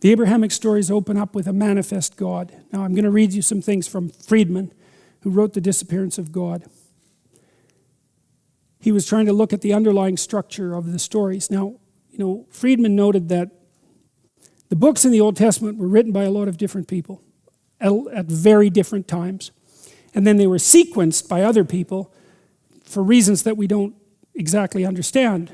The Abrahamic stories open up with a manifest God. Now I'm going to read you some things from Friedman, who wrote The Disappearance of God. He was trying to look at the underlying structure of the stories. Now, Friedman noted that the books in the Old Testament were written by a lot of different people at very different times. And then they were sequenced by other people for reasons that we don't exactly understand.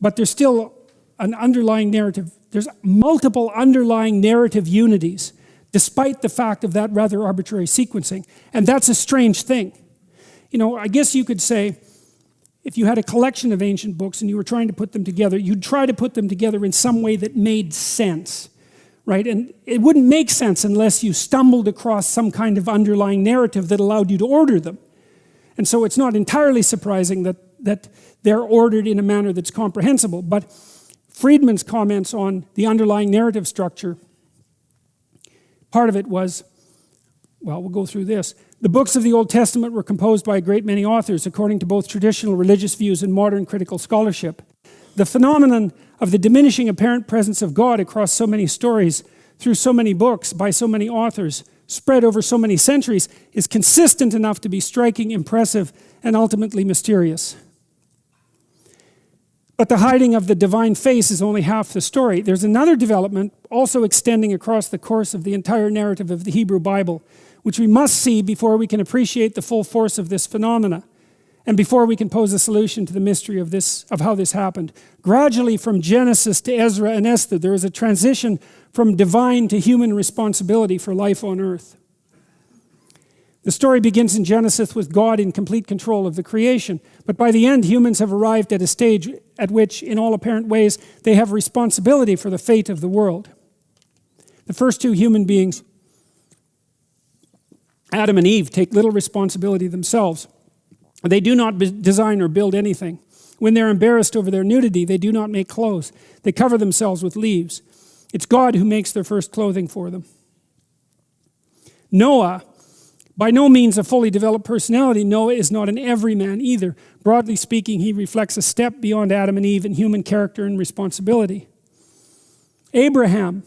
But there's still an underlying narrative. There's multiple underlying narrative unities, despite the fact of that rather arbitrary sequencing. And that's a strange thing. I guess you could say, if you had a collection of ancient books and you were trying to put them together, you'd try to put them together in some way that made sense, right? And it wouldn't make sense unless you stumbled across some kind of underlying narrative that allowed you to order them. And so it's not entirely surprising that they're ordered in a manner that's comprehensible. But Friedman's comments on the underlying narrative structure, part of it was, well, we'll go through this. The books of the Old Testament were composed by a great many authors, according to both traditional religious views and modern critical scholarship. The phenomenon of the diminishing apparent presence of God across so many stories, through so many books, by so many authors, spread over so many centuries, is consistent enough to be striking, impressive, and ultimately mysterious. But the hiding of the divine face is only half the story. There's another development also extending across the course of the entire narrative of the Hebrew Bible, which we must see before we can appreciate the full force of this phenomena, and before we can pose a solution to the mystery of how this happened. Gradually, from Genesis to Ezra and Esther, there is a transition from divine to human responsibility for life on earth. The story begins in Genesis with God in complete control of the creation, but by the end, humans have arrived at a stage at which, in all apparent ways, they have responsibility for the fate of the world. The first two human beings, Adam and Eve, take little responsibility themselves. They do not design or build anything. When they're embarrassed over their nudity, they do not make clothes. They cover themselves with leaves. It's God who makes their first clothing for them. Noah, by no means a fully developed personality, Noah is not an everyman either. Broadly speaking, he reflects a step beyond Adam and Eve in human character and responsibility. Abraham,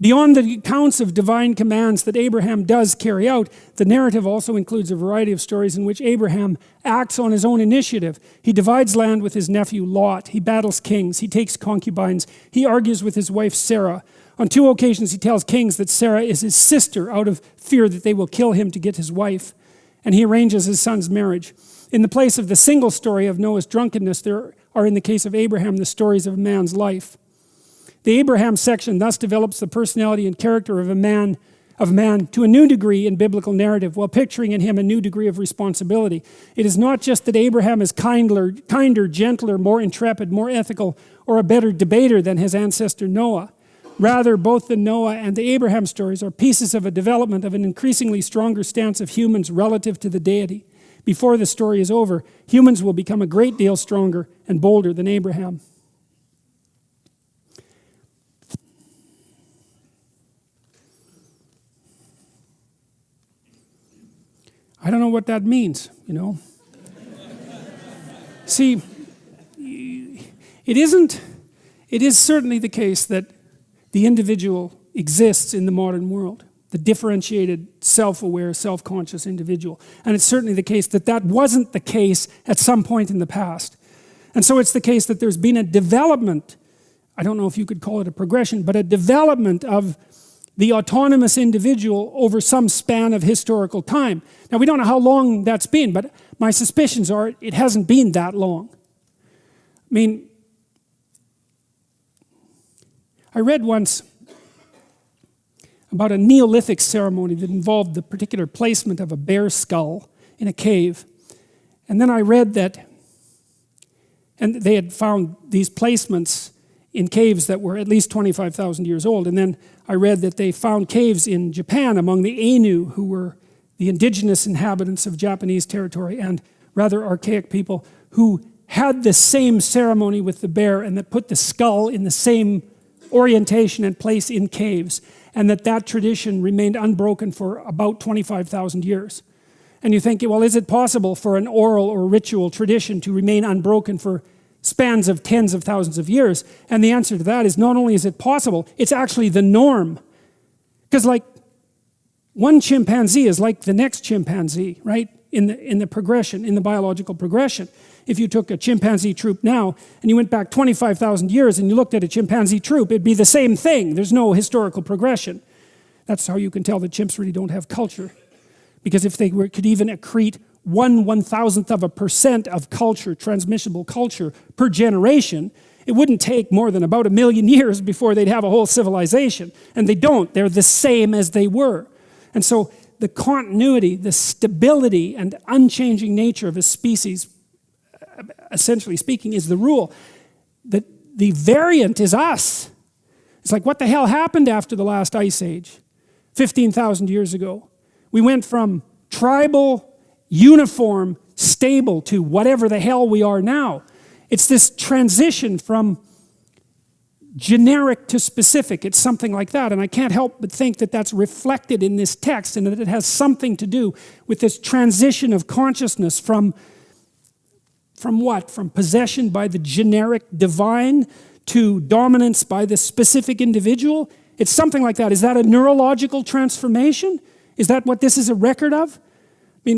beyond the accounts of divine commands that Abraham does carry out, the narrative also includes a variety of stories in which Abraham acts on his own initiative. He divides land with his nephew Lot. He battles kings. He takes concubines. He argues with his wife Sarah. On 2 occasions, he tells kings that Sarah is his sister out of fear that they will kill him to get his wife. And he arranges his son's marriage. In the place of the single story of Noah's drunkenness, there are, in the case of Abraham, the stories of a man's life. The Abraham section thus develops the personality and character of man to a new degree in biblical narrative, while picturing in him a new degree of responsibility. It is not just that Abraham is kinder, gentler, more intrepid, more ethical, or a better debater than his ancestor Noah. Rather, both the Noah and the Abraham stories are pieces of a development of an increasingly stronger stance of humans relative to the deity. Before the story is over, humans will become a great deal stronger and bolder than Abraham. I don't know what that means, See, it is certainly the case that the individual exists in the modern world, the differentiated, self-aware, self-conscious individual. And it's certainly the case that wasn't the case at some point in the past. And so it's the case that there's been a development, I don't know if you could call it a progression, but a development of the autonomous individual over some span of historical time. Now, we don't know how long that's been, but my suspicions are it hasn't been that long. I read once about a Neolithic ceremony that involved the particular placement of a bear skull in a cave. And then I read that, and they had found these placements in caves that were at least 25,000 years old. And then I read that they found caves in Japan among the Ainu, who were the indigenous inhabitants of Japanese territory and rather archaic people, who had the same ceremony with the bear and that put the skull in the same orientation and place in caves, and that tradition remained unbroken for about 25,000 years. And you think, well, is it possible for an oral or ritual tradition to remain unbroken for spans of tens of thousands of years. And the answer to that is not only is it possible, it's actually the norm. Because like one chimpanzee is like the next chimpanzee, right? In the progression, in the biological progression. If you took a chimpanzee troop now and you went back 25,000 years and you looked at a chimpanzee troop, it'd be the same thing. There's no historical progression. That's how you can tell that chimps really don't have culture. Because if they could even accrete 1/1000% of culture, transmissible culture, per generation, it wouldn't take more than about 1 million years before they'd have a whole civilization. And they don't. They're the same as they were. And so the continuity, the stability, and unchanging nature of a species, essentially speaking, is the rule. That the variant is us. It's like, what the hell happened after the last ice age? 15,000 years ago. We went from tribal, uniform, stable to whatever the hell we are now. It's this transition from generic to specific. It's something like that. And I can't help but think that that's reflected in this text and that it has something to do with this transition of consciousness from what? From possession by the generic divine to dominance by the specific individual. It's something like that. Is that a neurological transformation? Is that what this is a record of?